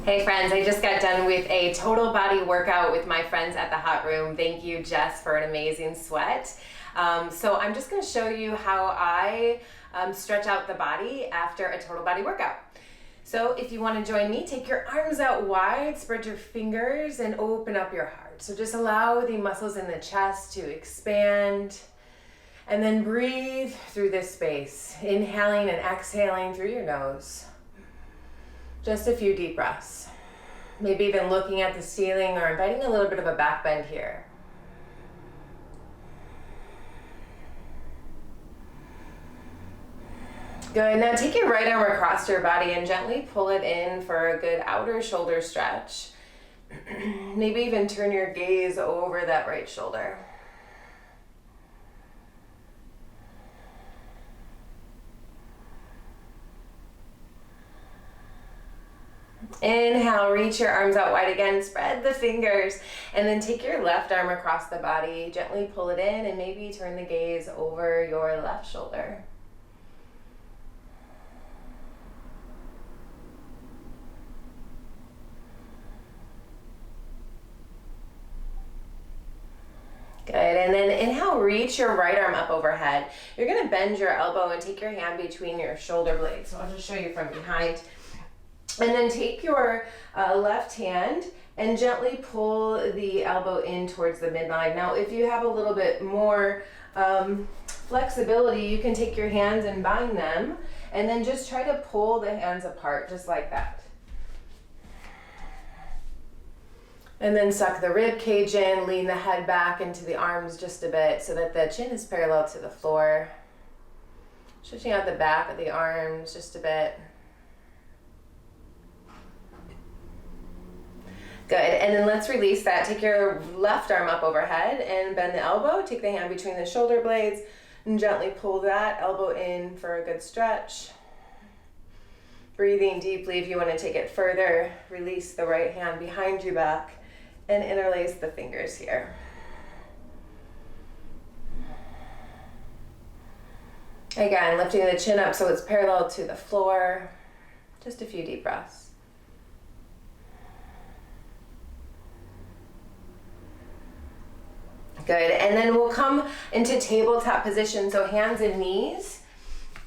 Hey friends, I just got done with a total body workout with my friends at the hot room. Thank you, Jess, for an amazing sweat. So I'm just going to show you how I stretch out the body after a total body workout. So if you want to join me, take your arms out wide, spread your fingers, and open up your heart. So just allow the muscles in the chest to expand, and then breathe through this space, inhaling and exhaling through your nose. Just a few deep breaths. Maybe even looking at the ceiling or inviting a little bit of a back bend here. Good. Now take your right arm across your body and gently pull it in for a good outer shoulder stretch. Maybe even turn your gaze over that right shoulder. Inhale, reach your arms out wide again, spread the fingers, and then take your left arm across the body, gently pull it in, and maybe turn the gaze over your left shoulder. Good, and then inhale, reach your right arm up overhead. You're gonna bend your elbow and take your hand between your shoulder blades. So I'll just show you from behind. And then take your left hand and gently pull the elbow in towards the midline. Now, if you have a little bit more flexibility, you can take your hands and bind them, and then just try to pull the hands apart, just like that. And then suck the rib cage in, lean the head back into the arms just a bit so that the chin is parallel to the floor. Stretching out the back of the arms just a bit. Good, and then let's release that. Take your left arm up overhead and bend the elbow. Take the hand between the shoulder blades and gently pull that elbow in for a good stretch. Breathing deeply. If you want to take it further, release the right hand behind your back and interlace the fingers here. Again, lifting the chin up so it's parallel to the floor. Just a few deep breaths. Good, and then we'll come into tabletop position, so hands and knees.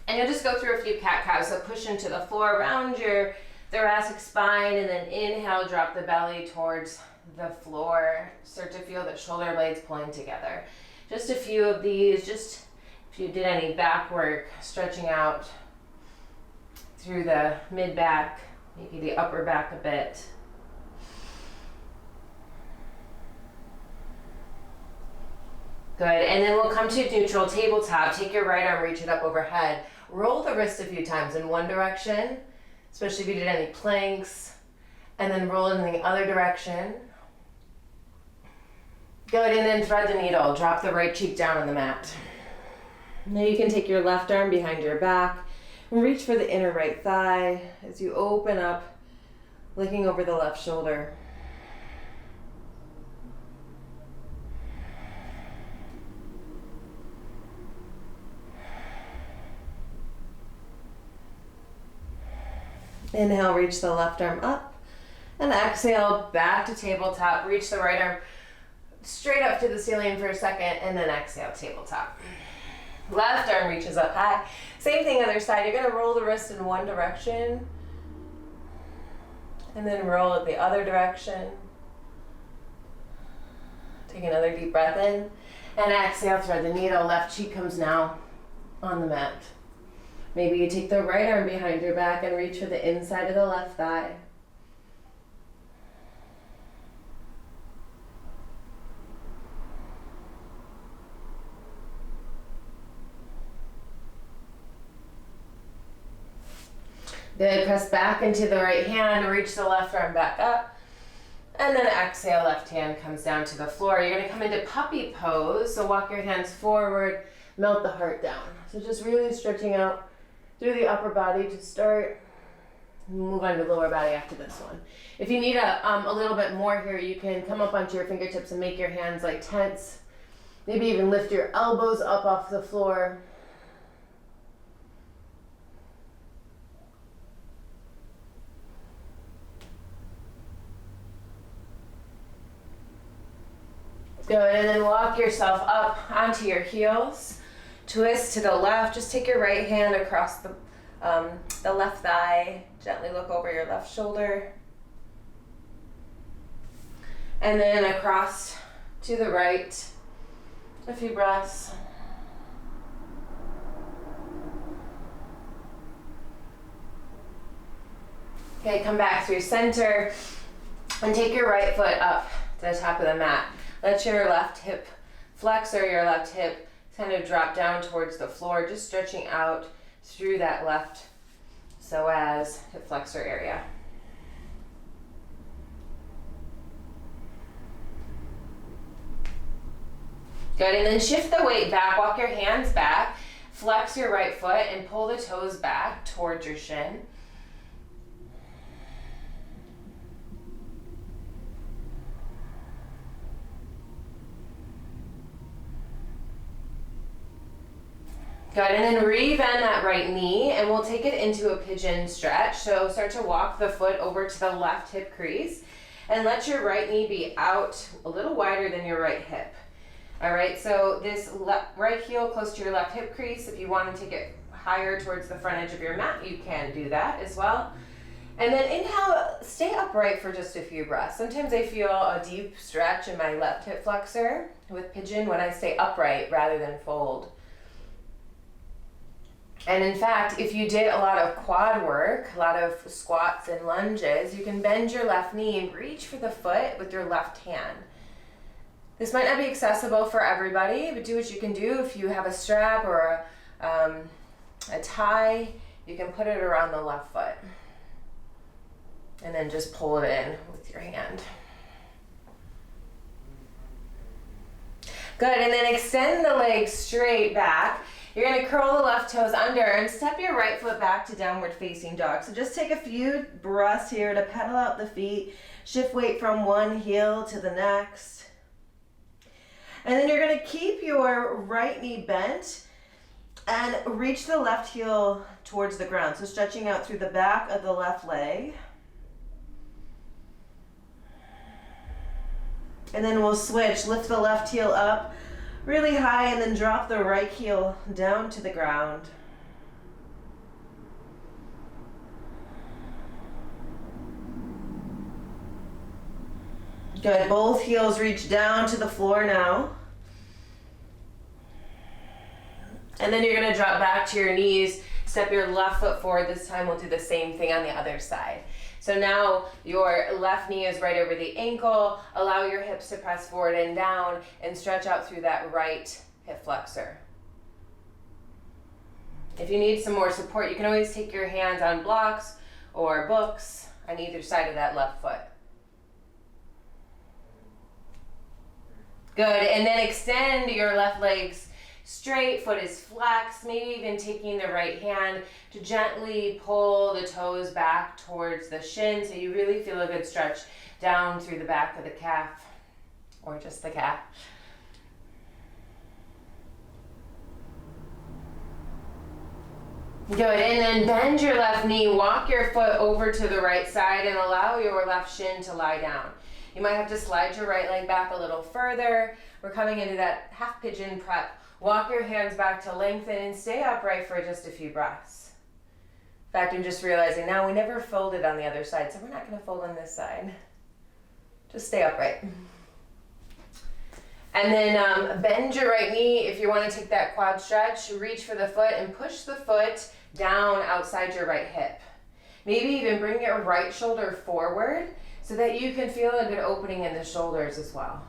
And you'll just go through a few cat-cows, so push into the floor, round your thoracic spine, and then inhale, drop the belly towards the floor. Start to feel the shoulder blades pulling together. Just a few of these, just if you did any back work, stretching out through the mid-back, maybe the upper back a bit. Good, and then we'll come to neutral tabletop. Take your right arm, reach it up overhead. Roll the wrist a few times in one direction, especially if you did any planks, and then roll in the other direction. Good, and then thread the needle. Drop the right cheek down on the mat. Now you can take your left arm behind your back and reach for the inner right thigh as you open up, looking over the left shoulder. Inhale, reach the left arm up, and exhale, back to tabletop. Reach the right arm straight up to the ceiling for a second, and then exhale, tabletop. Left arm reaches up high. Same thing, other side. You're gonna roll the wrist in one direction, and then roll it the other direction. Take another deep breath in, and exhale, thread the needle. Left cheek comes now on the mat. Maybe you take the right arm behind your back and reach for the inside of the left thigh. Good, press back into the right hand, reach the left arm back up, and then exhale, left hand comes down to the floor. You're gonna come into puppy pose, so walk your hands forward, melt the heart down. So just really stretching out through the upper body to start. Move on to the lower body after this one. If you need a little bit more here, you can come up onto your fingertips and make your hands like tents. Maybe even lift your elbows up off the floor. Good, and then walk yourself up onto your heels. Twist to the left. Just take your right hand across the left thigh. Gently look over your left shoulder. And then across to the right. A few breaths. Okay, come back through center and take your right foot up to the top of the mat. Let your left hip flex or your left hip kind of drop down towards the floor, just stretching out through that left psoas, hip flexor area. Good, and then shift the weight back, walk your hands back, flex your right foot and pull the toes back towards your shin. Good, and then rebend that right knee and we'll take it into a pigeon stretch. So start to walk the foot over to the left hip crease and let your right knee be out a little wider than your right hip. All right, so this right heel close to your left hip crease. If you want to take it higher towards the front edge of your mat, you can do that as well. And then inhale, stay upright for just a few breaths. Sometimes I feel a deep stretch in my left hip flexor with pigeon when I stay upright rather than fold. And in fact, if you did a lot of quad work, a lot of squats and lunges, you can bend your left knee and reach for the foot with your left hand. This might not be accessible for everybody, but do what you can do. If you have a strap or a tie, you can put it around the left foot. And then just pull it in with your hand. Good, and then extend the legs straight back. You're gonna curl the left toes under and step your right foot back to downward facing dog. So just take a few breaths here to pedal out the feet, shift weight from one heel to the next. And then you're gonna keep your right knee bent and reach the left heel towards the ground. So stretching out through the back of the left leg. And then we'll switch, lift the left heel up really high and then drop the right heel down to the ground. Good, both heels reach down to the floor now. And then you're gonna drop back to your knees, step your left foot forward. This time we'll do the same thing on the other side. So now your left knee is right over the ankle. Allow your hips to press forward and down and stretch out through that right hip flexor. If you need some more support, you can always take your hands on blocks or books on either side of that left foot. Good, and then extend your left legs straight, foot is flexed, maybe even taking the right hand to gently pull the toes back towards the shin so you really feel a good stretch down through the back of the calf or just the calf. Good, and then bend your left knee, walk your foot over to the right side and allow your left shin to lie down. You might have to slide your right leg back a little further. We're coming into that half pigeon prep. Walk your hands back to lengthen and stay upright for just a few breaths. In fact, I'm just realizing now we never folded on the other side, so we're not going to fold on this side. Just stay upright. And then bend your right knee. If you want to take that quad stretch, reach for the foot and push the foot down outside your right hip. Maybe even bring your right shoulder forward so that you can feel a good opening in the shoulders as well.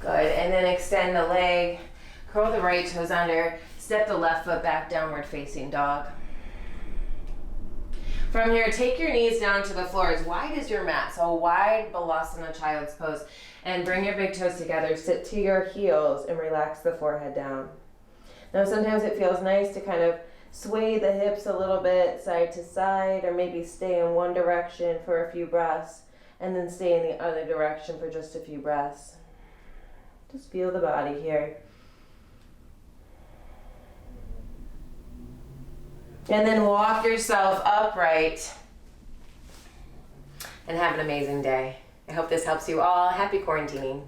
Good, and then extend the leg, curl the right toes under, step the left foot back, downward facing dog. From here, take your knees down to the floor as wide as your mat, so a wide Balasana Child's Pose, and bring your big toes together, sit to your heels and relax the forehead down. Now sometimes it feels nice to kind of sway the hips a little bit side to side, or maybe stay in one direction for a few breaths, and then stay in the other direction for just a few breaths. Just feel the body here. And then walk yourself upright and have an amazing day. I hope this helps you all. Happy quarantining.